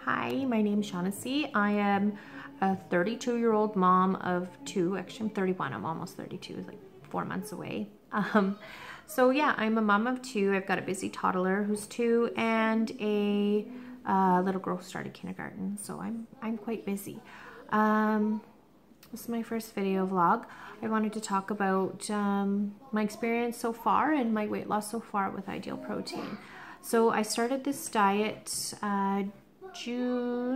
Hi, my name is Shaughnessy. I am a 32-year-old mom of two. Actually, I'm 31. I'm almost 32, like 4 months away. So yeah, I'm a mom of two. I've got a busy toddler who's 2 and a little girl who started kindergarten. So I'm quite busy. This is my first video vlog. I wanted to talk about my experience so far and my weight loss so far with Ideal Protein. So I started this diet July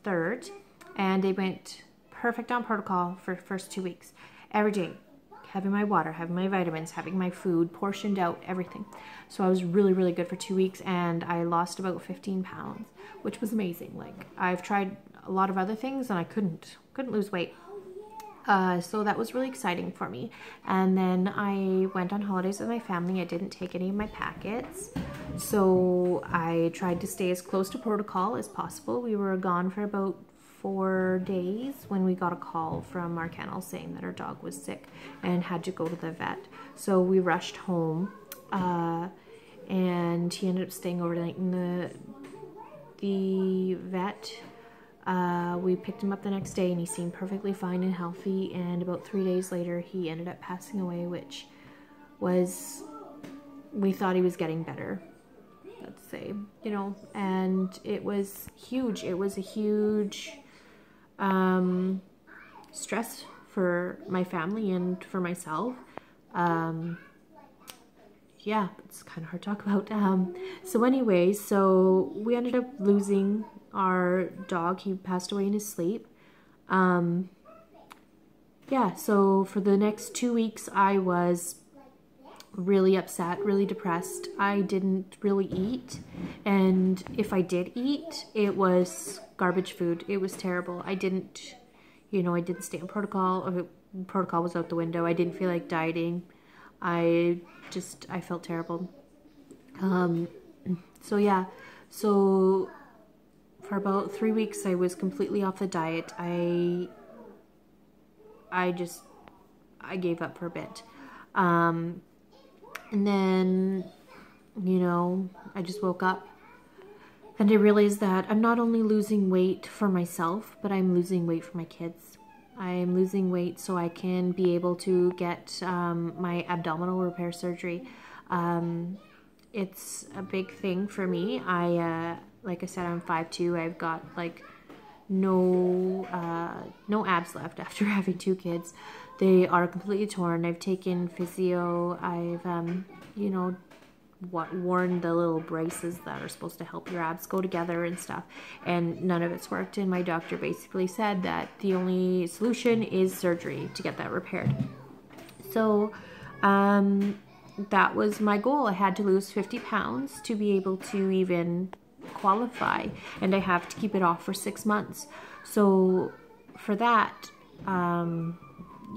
3rd, and they went perfect on protocol for the first 2 weeks. Every day, having my water, having my vitamins, having my food, portioned out, everything. So I was really good for 2 weeks, and I lost about 15 pounds, which was amazing. Like, I've tried a lot of other things and I couldn't lose weight. So that was really exciting for me. And then I went on holidays with my family. I didn't take any of my packets. So I tried to stay as close to protocol as possible. We were gone for about 4 days when we got a call from our kennel saying that our dog was sick and had to go to the vet. So we rushed home, and he ended up staying overnight in the vet. We picked him up the next day and he seemed perfectly fine and healthy, and about 3 days later he ended up passing away, which was, we thought he was getting better, let's say, you know, and it was huge. It was a huge stress for my family and for myself. Yeah, it's kind of hard to talk about. So anyways, so we ended up losing our dog. He passed away in his sleep. Yeah, so for the next 2 weeks, I was really upset, really depressed. I didn't really eat, and if I did eat, it was garbage food. It was terrible. I didn't, you know, I didn't stay on protocol. Protocol was out the window. I didn't feel like dieting. I felt terrible. So yeah, so for about 3 weeks I was completely off the diet. I gave up for a bit. And then, you know, I just woke up and I realized that I'm not only losing weight for myself, but I'm losing weight for my kids. I'm losing weight so I can be able to get my abdominal repair surgery. It's a big thing for me. Like I said, I'm 5'2". I've got like no abs left after having 2 kids. They are completely torn. I've taken physio. I've you know, worn the little braces that are supposed to help your abs go together and stuff, and none of it's worked. And my doctor basically said that the only solution is surgery to get that repaired. So that was my goal. I had to lose 50 pounds to be able to even qualify, and I have to keep it off for 6 months. So for that,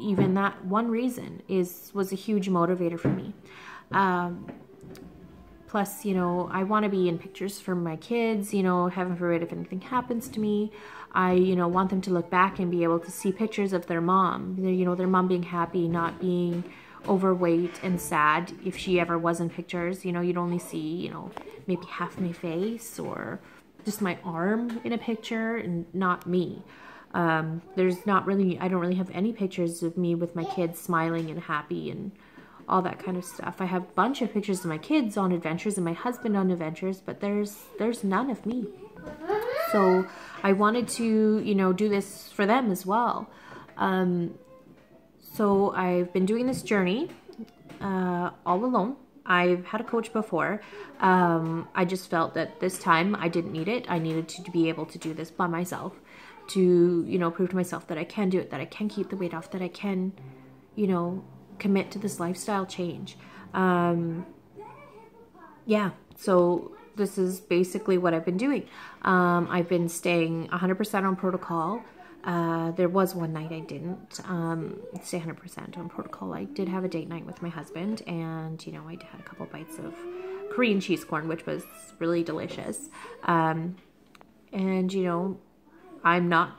even that one reason was a huge motivator for me. Plus, you know, I want to be in pictures for my kids, you know, heaven forbid if anything happens to me. I, you know, want them to look back and be able to see pictures of their mom, you know, their mom being happy, not being overweight and sad. If she ever was in pictures, you know, you'd only see, you know, maybe half my face or just my arm in a picture and not me. There's not really, I don't really have any pictures of me with my kids smiling and happy and all that kind of stuff. I have a bunch of pictures of my kids on adventures and my husband on adventures, but there's none of me. So I wanted to, you know, do this for them as well. So I've been doing this journey all alone. I've had a coach before. I just felt that this time I didn't need it. I needed to be able to do this by myself, to, you know, prove to myself that I can do it, that I can keep the weight off, that I can, you know, commit to this lifestyle change. Yeah, so this is basically what I've been doing. I've been staying 100% on protocol. There was one night I didn't stay 100% on protocol. I did have a date night with my husband, and, you know, I had a couple bites of Korean cheese corn, which was really delicious. And, you know, I'm not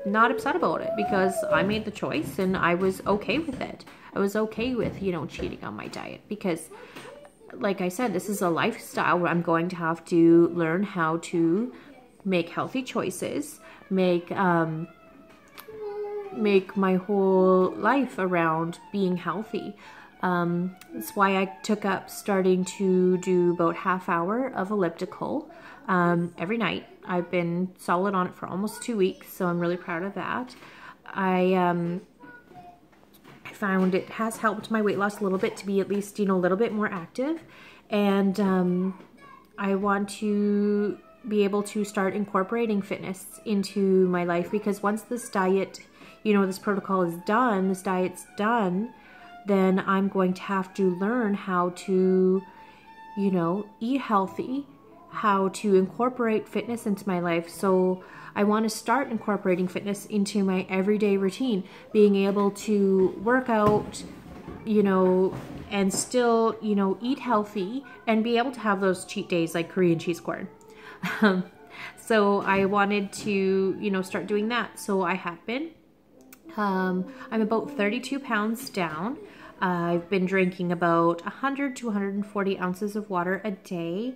upset about it because I made the choice and I was okay with it. I was okay with, you know, cheating on my diet because like I said, this is a lifestyle where I'm going to have to learn how to make healthy choices, make my whole life around being healthy. That's why I took up starting to do about half hour of elliptical every night. I've been solid on it for almost 2 weeks, so I'm really proud of that. I found it has helped my weight loss a little bit to be at least, you know, a little bit more active. And I want to be able to start incorporating fitness into my life, because once this diet, you know, this protocol is done, this diet's done, then I'm going to have to learn how to, you know, eat healthy, how to incorporate fitness into my life. So I want to start incorporating fitness into my everyday routine, being able to work out, you know, and still, you know, eat healthy and be able to have those cheat days like Korean cheese corn. So I wanted to, you know, start doing that. So I have been. I'm about 32 pounds down. I've been drinking about 100 to 140 ounces of water a day.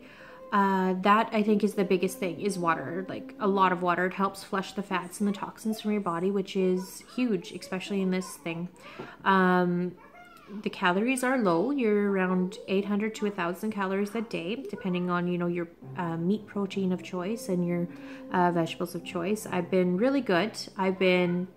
That I think is the biggest thing, is water, like a lot of water. It helps flush the fats and the toxins from your body, which is huge, especially in this thing. The calories are low. You're around 800 to 1,000 calories a day, depending on, you know, your meat protein of choice and your vegetables of choice. I've been really good. I've been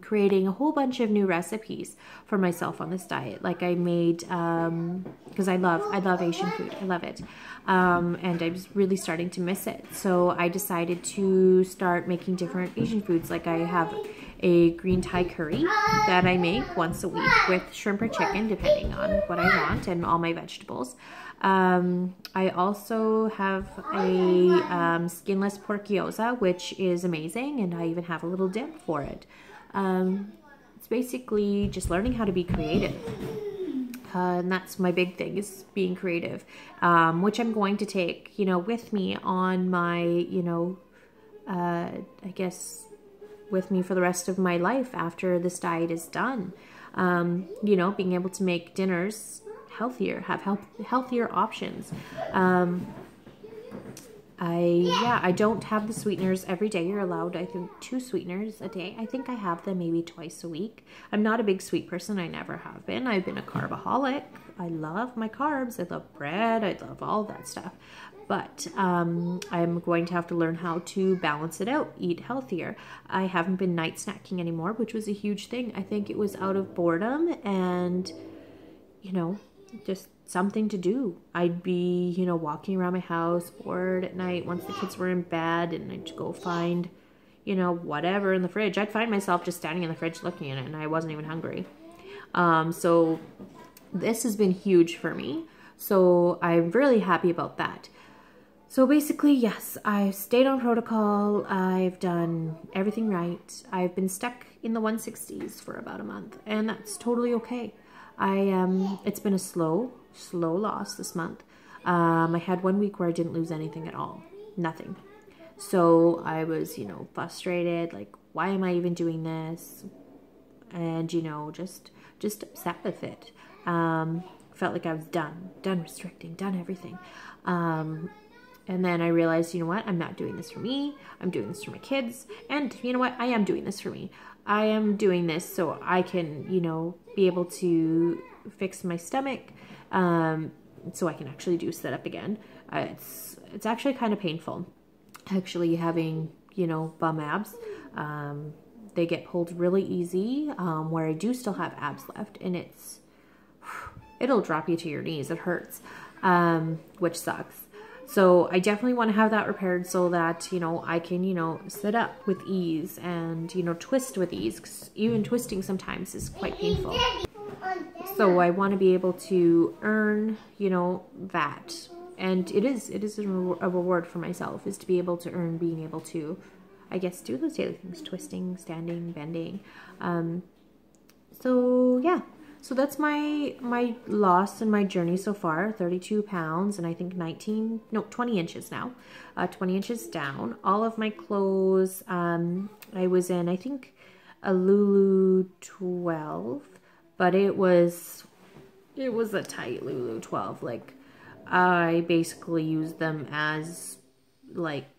creating a whole bunch of new recipes for myself on this diet. Like I made, because I love Asian food. I love it. And I was really starting to miss it. So I decided to start making different Asian foods. Like I have a green Thai curry that I make once a week with shrimp or chicken, depending on what I want, and all my vegetables. I also have a skinless pork gyoza, which is amazing, and I even have a little dip for it. It's basically just learning how to be creative. And that's my big thing, is being creative, which I'm going to take, you know, with me on my, you know, I guess with me for the rest of my life after this diet is done. You know, being able to make dinners healthier, have healthier options. I don't have the sweeteners every day. You're allowed, I think, 2 sweeteners a day. I think I have them maybe twice a week. I'm not a big sweet person. I never have been. I've been a carbaholic. I love my carbs. I love bread. I love all that stuff. But I'm going to have to learn how to balance it out, eat healthier. I haven't been night snacking anymore, which was a huge thing. I think it was out of boredom and, you know, just something to do. I'd be, you know, walking around my house bored at night once the kids were in bed, and I'd go find, you know, whatever in the fridge. I'd find myself just standing in the fridge looking at it, and I wasn't even hungry. So this has been huge for me. So I'm really happy about that. So basically, yes, I've stayed on protocol. I've done everything right. I've been stuck in the 160s for about a month, and that's totally okay. It's been a slow loss this month. I had 1 week where I didn't lose anything at all, nothing. So I was, you know, frustrated, like, why am I even doing this? And, you know, just upset with it. Felt like I was done restricting, done everything. And then I realized, you know what, I'm not doing this for me. I'm doing this for my kids. And you know what, I am doing this for me. I am doing this so I can, you know, be able to fix my stomach, so I can actually do sit up again. It's actually kind of painful, actually, having, you know, bum abs. They get pulled really easy, where I do still have abs left, and it'll drop you to your knees. It hurts, which sucks. So I definitely want to have that repaired so that, you know, I can, you know, sit up with ease and, you know, twist with ease, 'cause even twisting sometimes is quite painful. So I want to be able to earn, you know, that. And it is a reward for myself, is to be able to earn being able to, I guess, do those daily things, twisting, standing, bending. So yeah. So that's my loss and my journey so far, 32 pounds, and I think 20 inches now, 20 inches down. All of my clothes, I was in, I think, a Lulu 12, but it was it was a tight Lulu 12. Like, I basically used them as, like,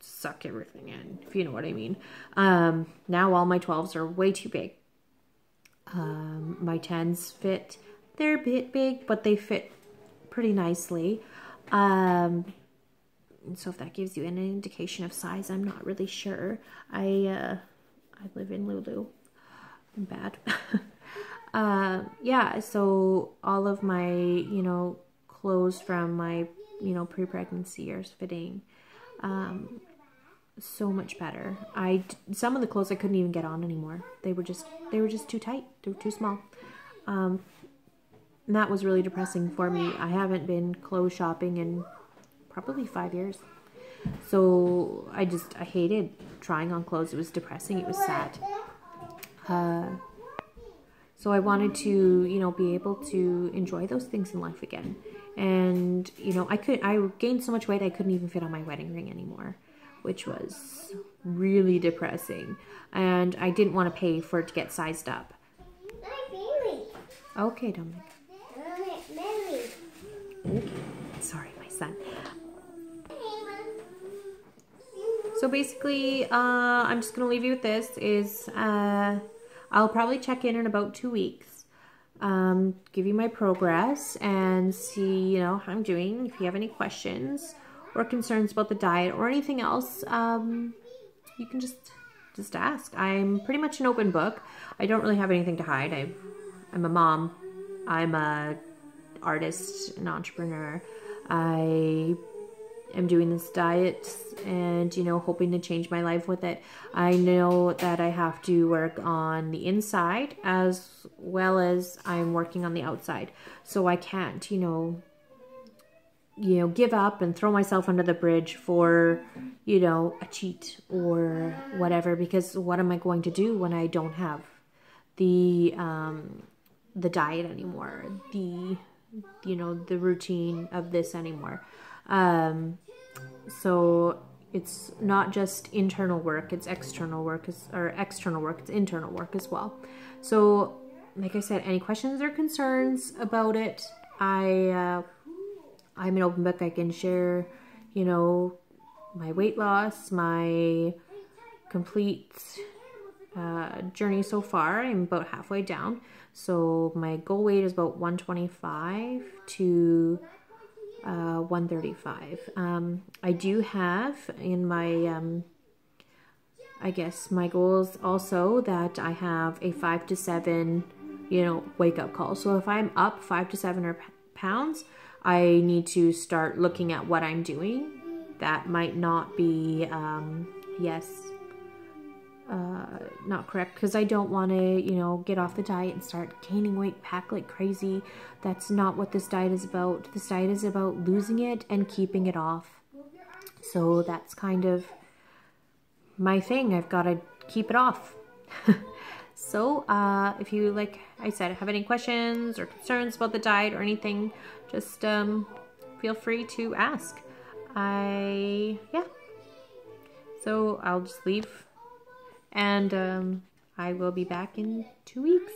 suck everything in, if you know what I mean. Now all my 12s are way too big. My 10s fit. They're a bit big, but they fit pretty nicely. So if that gives you an indication of size, I'm not really sure. I live in Lulu. I'm bad. Yeah, so all of my, you know, clothes from my, you know, pre-pregnancy are fitting so much better. Some of the clothes I couldn't even get on anymore. They were just too tight. They were too small. And that was really depressing for me. I haven't been clothes shopping in probably 5 years. So I hated trying on clothes. It was depressing. It was sad. So I wanted to, you know, be able to enjoy those things in life again. And, you know, I gained so much weight I couldn't even fit on my wedding ring anymore, which was really depressing. And I didn't want to pay for it to get sized up. Okay, Dominic. Okay. Sorry, my son. So basically, I'm just going to leave you with this, I'll probably check in about 2 weeks, give you my progress and see, you know, how I'm doing. If you have any questions or concerns about the diet or anything else, you can just ask. I'm pretty much an open book. I don't really have anything to hide. I'm a mom. I'm a artist, an entrepreneur. I am doing this diet and, you know, hoping to change my life with it. I know that I have to work on the inside as well as I'm working on the outside. So I can't, you know, give up and throw myself under the bridge for, you know, a cheat or whatever, because what am I going to do when I don't have the diet anymore, the, you know, the routine of this anymore. So it's not just internal work, it's external work, it's internal work as well. So like I said, any questions or concerns about it, I'm an open book. I can share, you know, my weight loss, my complete journey so far. I'm about halfway down. So my goal weight is about 125 to 135. I do have in my, I guess my goals also that I have a 5 to 7, you know, wake up call. So if I'm up 5 to 7 pounds, I need to start looking at what I'm doing. That might not be, not correct, because I don't want to, you know, get off the diet and start gaining weight back like crazy. That's not what this diet is about. This diet is about losing it and keeping it off. So that's kind of my thing. I've got to keep it off. So if you, like I said, have any questions or concerns about the diet or anything, just feel free to ask. So I'll just leave. And I will be back in 2 weeks.